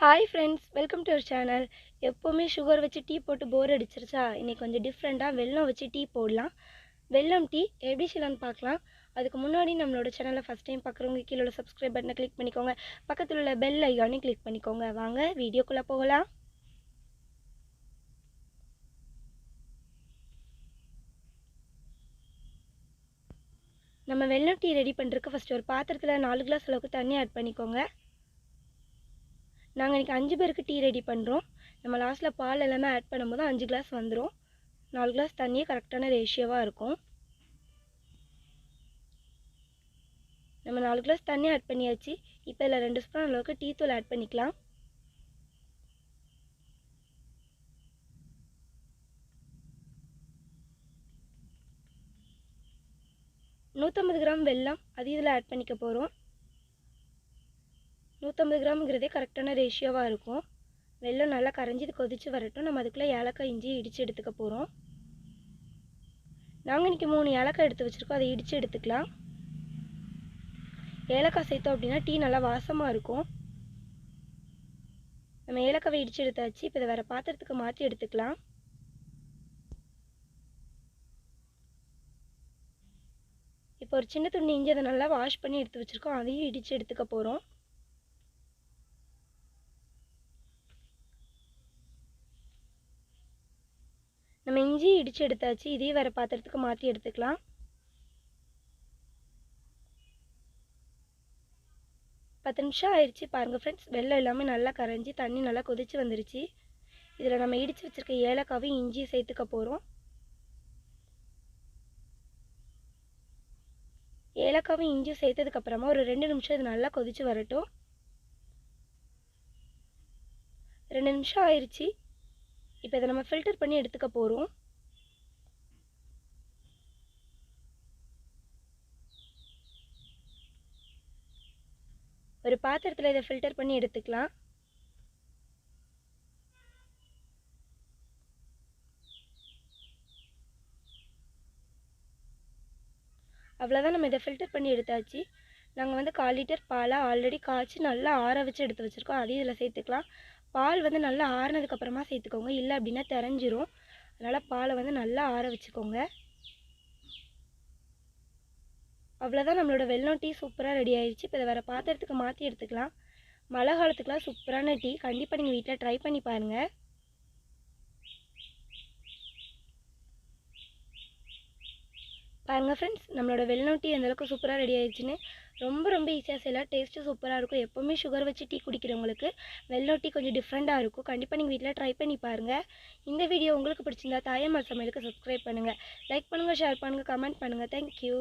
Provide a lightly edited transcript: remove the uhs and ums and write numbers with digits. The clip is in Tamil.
Hi friends, welcome to our channel. எப்போவுமே சுகர் வச்சு டீ போட்டு போர் அடிச்சிருச்சா, இன்னைக்கு கொஞ்சம் டிஃப்ரெண்ட்டாக வெல்லம் வச்சு டீ போடலாம். வெல்லம் டீ எப்படி செய்யலாம்னு பார்க்கலாம். அதுக்கு முன்னாடி நம்மளோட சேனலை ஃபஸ்ட் டைம் பார்க்குறவங்க கீழே உள்ள சப்ஸ்கிரைப் பட்டனை கிளிக் பண்ணிக்கோங்க. பக்கத்தில் உள்ள பெல் ஐகானையும் கிளிக் பண்ணிக்கோங்க. வாங்க வீடியோக்குள்ளே போகலாம். நம்ம வெல்லம் டீ ரெடி பண்ணுறதுக்கு ஃபஸ்ட்டு ஒரு பாத்திரத்தில் 4 கிளாஸ் அளவுக்கு தண்ணி ஆட் பண்ணிக்கோங்க. நாங்கள் இன்றைக்கி 5 பேருக்கு டீ ரெடி பண்ணுறோம். நம்ம லாஸ்ட்டில் பால் எல்லாமே ஆட் பண்ணும்போது 5 கிளாஸ் வந்துடும். 4 கிளாஸ் தண்ணியே கரெக்டான ரேஷியோவாக இருக்கும். நம்ம 4 கிளாஸ் தண்ணி ஆட் பண்ணியாச்சு. இப்போ இதில் 2 ஸ்பூன் அளவுக்கு டீ தூள் ஆட் பண்ணிக்கலாம். $150 கிராம் வெல்லம் அது இதில் ஆட் பண்ணிக்க போகிறோம். 150 கிராம்ங்கிறதே கரெக்டான ரேஷியோவாக இருக்கும். வெல்லம் நல்லா கரைஞ்சி இது கொதித்து வரட்டும். நம்ம அதுக்குள்ளே ஏலக்காய் இஞ்சி இடித்து எடுத்துக்க போகிறோம். நாங்கள் இன்றைக்கி 3 ஏலக்காய் எடுத்து வச்சுருக்கோம். அதை இடித்து எடுத்துக்கலாம். ஏலக்காய் சேர்த்தோம் அப்படின்னா டீ நல்லா வாசமாக இருக்கும். நம்ம ஏலக்காவை இடித்து எடுத்தாச்சு. இப்போ இதை வேறு பாத்திரத்துக்கு மாற்றி எடுத்துக்கலாம். இப்போ ஒரு சின்ன துணி இஞ்சி அதை நல்லா வாஷ் பண்ணி எடுத்து வச்சுருக்கோம். அதையும் இடித்து எடுத்துக்க போகிறோம். நம்ம இஞ்சி இடித்து எடுத்தாச்சு. இதையும் வேறு பாத்திரத்துக்கு மாற்றி எடுத்துக்கலாம். பத்து நிமிஷம் ஆயிடுச்சு. பாருங்கள் ஃப்ரெண்ட்ஸ், வெல்லம் எல்லாமே நல்லா கரைஞ்சி தண்ணி நல்லா கொதித்து வந்துருச்சு. இதில் நம்ம இடித்து வச்சுருக்க ஏலக்காவையும் இஞ்சியும் சேர்த்துக்க போகிறோம். ஏலக்காவும் இஞ்சியும் சேர்த்ததுக்கப்புறமா ஒரு 2 நிமிஷம் இது நல்லா கொதித்து வரட்டும். 2 நிமிஷம் ஆயிடுச்சு. இப்போ இதை நம்ம ஃபில்டர் பண்ணி எடுத்துக்க போகிறோம். ஒரு பாத்திரத்தில் இதை ஃபில்டர் பண்ணி எடுத்துக்கலாம். அவ்வளோதான், நம்ம இதை ஃபில்டர் பண்ணி எடுத்தாச்சு. நாங்கள் 1/4 லிட்டர் பாலை ஆல்ரெடி காய்ச்சி நல்லா ஆற வச்சு எடுத்து வச்சுருக்கோம். அதையும் இதில் சேர்த்துக்கலாம். பால் நல்லா ஆறினதுக்கப்புறமா சேர்த்துக்கோங்க, இல்லை அப்படின்னா தெரிஞ்சிரும். அதனால் பாலை நல்லா ஆற வச்சுக்கோங்க. அவ்வளோதான், நம்மளோட வெல்லம் டீ சூப்பராக ரெடி ஆயிடுச்சு. இப்போ இதை வேறு பாத்திரத்துக்கு மாற்றி எடுத்துக்கலாம். மழை காலத்துக்குலாம் சூப்பரான டீ. கண்டிப்பாக நீங்கள் வீட்டில் ட்ரை பண்ணி பாருங்கள். பாருங்கள் ஃப்ரெண்ட்ஸ், நம்மளோட வெல்லம் டீ அந்தளவுக்கு சூப்பராக ரெடி ஆயிடுச்சுன்னு. ரொம்ப ஈஸியாக செய்யலாம். டேஸ்ட்டு சூப்பராக இருக்கும். எப்போவுமே சுகர் வச்சு டீ குடிக்கிறவங்களுக்கு வெல்லம் டீ கொஞ்சம் டிஃப்ரெண்ட்டாக இருக்கும். கண்டிப்பாக நீங்கள் வீட்டில் ட்ரை பண்ணி பாருங்கள். இந்த வீடியோ உங்களுக்கு பிடிச்சிருந்தா தாயம்மாள் சமையலுக்கு சப்ஸ்கிரைப் பண்ணுங்கள், லைக் பண்ணுங்கள், ஷேர் பண்ணுங்கள், கமெண்ட் பண்ணுங்கள். தேங்க்யூ.